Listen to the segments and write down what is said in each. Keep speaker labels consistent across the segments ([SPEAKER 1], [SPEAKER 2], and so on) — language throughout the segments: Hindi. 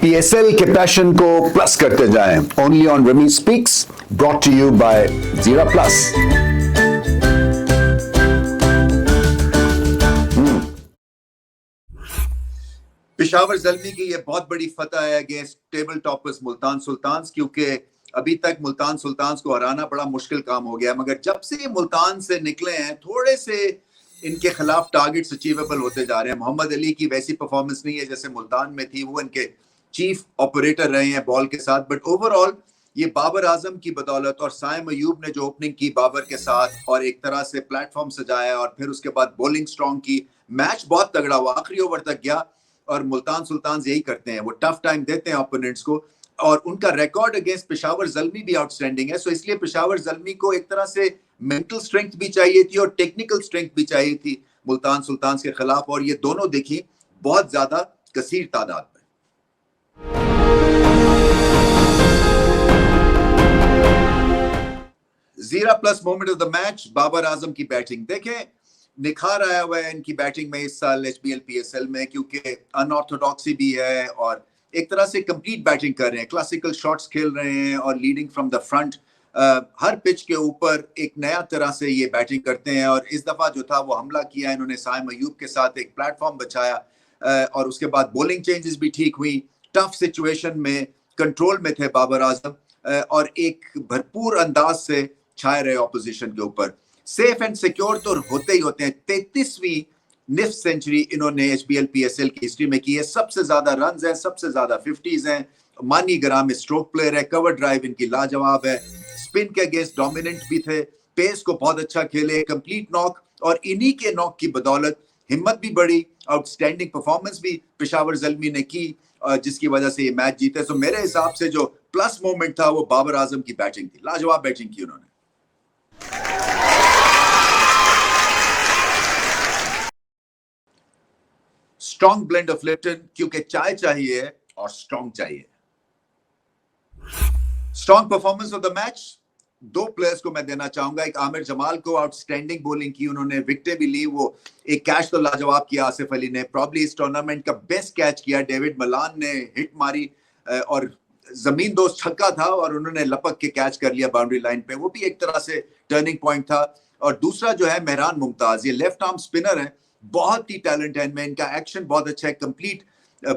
[SPEAKER 1] पीएसएल के पैशन को प्लस करते जाएं। Only on Ramiz speaks, brought to you by Zeera plus.
[SPEAKER 2] Peshawar Zalmi की ये बहुत बड़ी फतह है against table toppers Multan Sultans, क्योंकि अभी तक मुल्तान सुल्तान्स को हराना बड़ा मुश्किल काम हो गया है। मगर जब से ये मुल्तान से निकले हैं, थोड़े से इनके खिलाफ टारगेट्स अचीवेबल होते जा रहे हैं। मोहम्मद अली की वैसी परफॉर्मेंस नहीं है जैसे मुल्तान में थी, वो इनके चीफ ऑपरेटर रहे हैं बॉल के साथ। बट ओवरऑल ये बाबर आजम की बदौलत और साइम अयूब ने जो ओपनिंग की बाबर के साथ और एक तरह से प्लेटफॉर्म सजाया और फिर उसके बाद बॉलिंग स्ट्रॉन्ग की, मैच बहुत तगड़ा हुआ, आखिरी ओवर तक गया। और मुल्तान सुल्तान यही करते हैं, वो टफ टाइम देते हैं ओपोनेंट्स को, और उनका रिकॉर्ड अगेंस्ट पेशावर ज़ल्मी भी आउटस्टैंडिंग है। सो इसलिए पेशावर ज़ल्मी को एक तरह से मेंटल स्ट्रेंथ भी चाहिए थी और टेक्निकल स्ट्रेंथ भी चाहिए थी मुल्तान सुल्तान के खिलाफ, और ये दोनों देखी बहुत ज्यादा कसीर तादाद में। Jeera plus moment of the match, Babar Azam की बैटिंग देखें। निखार आया हुआ है इनकी बैटिंग में इस साल एचबीएल पीएसएल में, क्योंकि अनऑर्थोडॉक्सी भी है और एक तरह से कंप्लीट बैटिंग कर रहे हैं, क्लासिकल शॉट्स खेल रहे हैं और leading from the front. Her pitch के ऊपर एक नया तरह से ये बैटिंग करते हैं। और इस दफा जो था वो हमला किया इन्होंने, साइम अयूब के साथ एक प्लेटफॉर्म बचाया और उसके बाद बॉलिंग चेंजेस भी ठीक हुई। टफ सिचुएशन में कंट्रोल में थे बाबर आजम और एक भरपूर अंदाज से छाए रहे ऑपोजिशन के ऊपर। सेफ एंड सिक्योर तो होते ही होते हैं। 33वीं निफ्ट सेंचुरी इन्होंने एचबीएल पीएसएल की हिस्ट्री में की है। सबसे ज्यादा रन्स हैं, सबसे ज्यादा 50s हैं। मानी ग्राम स्ट्रोक प्लेयर है, कवर ड्राइव इनकी लाजवाब है, स्पिन के अगेंस्ट डोमिनेंट भी थे, पेस को बहुत अच्छा खेले, कंप्लीट नॉक, और इन्हीं के नॉक की बदौलत हिम्मत भी बढ़ी, आउटस्टैंडिंग परफॉर्मेंस भी पेशावर ज़ल्मी ने की, जिसकी वजह से ये मैच जीते। सो मेरे हिसाब से जो प्लस मोमेंट था वो बाबर आजम की बैटिंग थी, लाजवाब बैटिंग की उन्होंने। स्ट्रॉन्ग ब्लेंड ऑफ लिप्टन, क्योंकि चाय चाहिए और स्ट्रॉन्ग चाहिए। Strong performance of the match दो प्लेयर्स को मैं देना चाहूंगा। एक आमिर जमाल को, आउटस्टैंडिंग बॉलिंग की उन्होंने, विकेटें भी ली। वो एक कैच तो लाजवाब किया आसिफ अली ने, प्रॉब्ली इस टूर्नामेंट का बेस्ट कैच किया। डेविड मलान ने हिट मारी और जमीन दोस्त छक्का था और उन्होंने लपक के कैच कर लिया बाउंड्री लाइन पे, वो भी एक तरह से टर्निंग पॉइंट था। और दूसरा जो है मेहरान मुमताज, ये लेफ्ट आर्म स्पिनर है, बहुत ही टैलेंट है इनमें, इनका एक्शन बहुत अच्छा है। कंप्लीट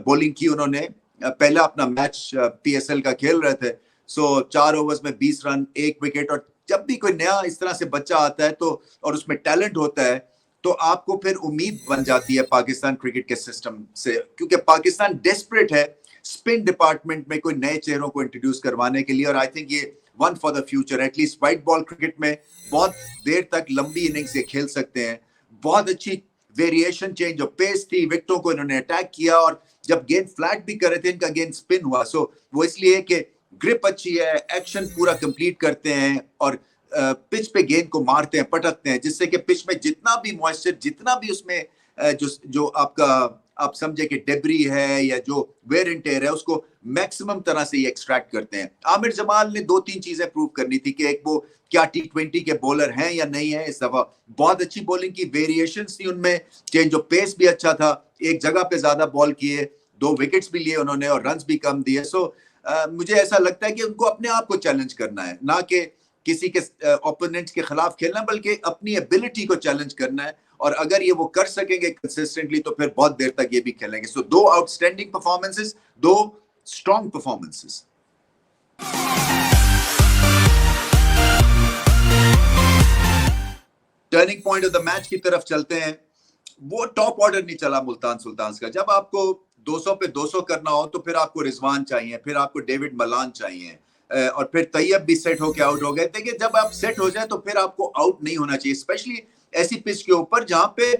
[SPEAKER 2] बॉलिंग की उन्होंने, पहला अपना मैच पीएसएल का खेल रहे थे। सो 4 ओवर्स में 20 रन, 1 विकेट। और जब भी कोई नया इस तरह से बच्चा आता है तो और उसमें टैलेंट होता है तो आपको फिर उम्मीद बन जाती है पाकिस्तान क्रिकेट के सिस्टम से, क्योंकि पाकिस्तान डेस्परेट है स्पिन डिपार्टमेंट में कोई नए चेहरों को इंट्रोड्यूस करवाने के लिए। और आई थिंक ये one for the future, at least white ball cricket में बहुत देर तक लंबी इनिंग्स ये खेल सकते हैं। बहुत अच्छी वेरिएशन, चेंज ऑफ पेस थी, विकेटों को इन्होंने अटैक किया और जब गेंद फ्लैट भी कर रहे थे इनका गेंद स्पिन हुआ। सो वो इसलिए कि ग्रिप अच्छी है, एक्शन पूरा कंप्लीट करते हैं और पिच पे गेंद को मारते हैं, पटकते हैं, जिससे कि पिच में जितना भी मॉइस्चर, जितना भी उसमें जो आपका आप समझे कि डेब्री है या जो वेयर एंड टेयर है, उसको मैक्सिमम तरह से ये एक्सट्रैक्ट करते हैं। आमिर जमाल ने 2-3 चीजें प्रूव करनी थी कि एक वो क्या टी20 के बॉलर हैं या नहीं है। इस दफा बहुत अच्छी बॉलिंग की, वेरिएशंस थी उनमें, चेंज ऑफ पेस भी अच्छा था, एक जगह पे ज्यादा बॉल किए, 2 विकेट्स भी लिए उन्होंने और रन्स भी कम दिए। सो मुझे ऐसा लगता है कि उनको अपने आप को चैलेंज करना है, ना कि किसी के ओपोनेंट्स के खिलाफ खेलना, बल्कि अपनी एबिलिटी को चैलेंज करना है। और अगर ये वो कर सकेंगे कंसिस्टेंटली तो फिर बहुत देर तक ये भी खेलेंगे। सो 2 outstanding performances, 2 strong performances. Turning point of the match की तरफ चलते हैं। वो टॉप ऑर्डर नहीं चला मुल्तान सुल्तान का। जब आपको 200 पे 200 करना हो तो फिर आपको रिजवान चाहिए, फिर आपको डेविड मलान चाहिए और फिर तैयब भी सेट होके आउट हो गए। देखिए जब आप सेट हो जाए तो फिर आपको आउट नहीं होना चाहिए, स्पेशली ऐसी पिच के ऊपर जहां पे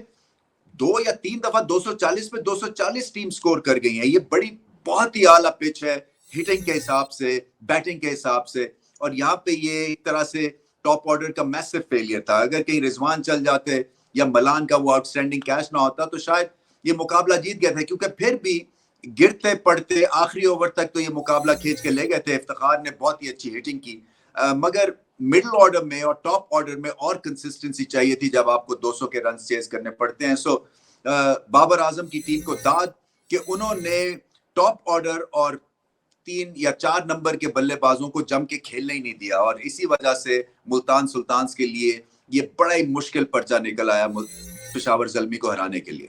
[SPEAKER 2] 2 या 3 दफा 240 पे 240 टीम स्कोर कर गई है। ये बड़ी बहुत ही आला पिच है हिटिंग के हिसाब से, बैटिंग के हिसाब से, और यहाँ पे ये एक तरह से टॉप ऑर्डर का मैसिव फेलियर था। अगर कहीं रिजवान चल जाते या मलान का वो आउटस्टैंडिंग कैच ना होता तो शायद ये मुकाबला जीत गया था, क्योंकि फिर भी गिरते पड़ते आखिरी ओवर तक तो ये मुकाबला खींच के ले गए थे। इफ्तिखार ने बहुत ही अच्छी हिटिंग की, मगर मिडिल ऑर्डर में और टॉप ऑर्डर में और कंसिस्टेंसी चाहिए थी जब आपको 200 के रन चेज करने पड़ते हैं। सो बाबर आजम की टीम को दाद कि उन्होंने टॉप ऑर्डर और 3 या 4 नंबर के बल्लेबाजों को जम के खेलने ही नहीं दिया, और इसी वजह से मुल्तान सुल्तान्स के लिए ये बड़ा ही मुश्किल पर्चा निकल आया पेशावर ज़ल्मी को हराने के लिए।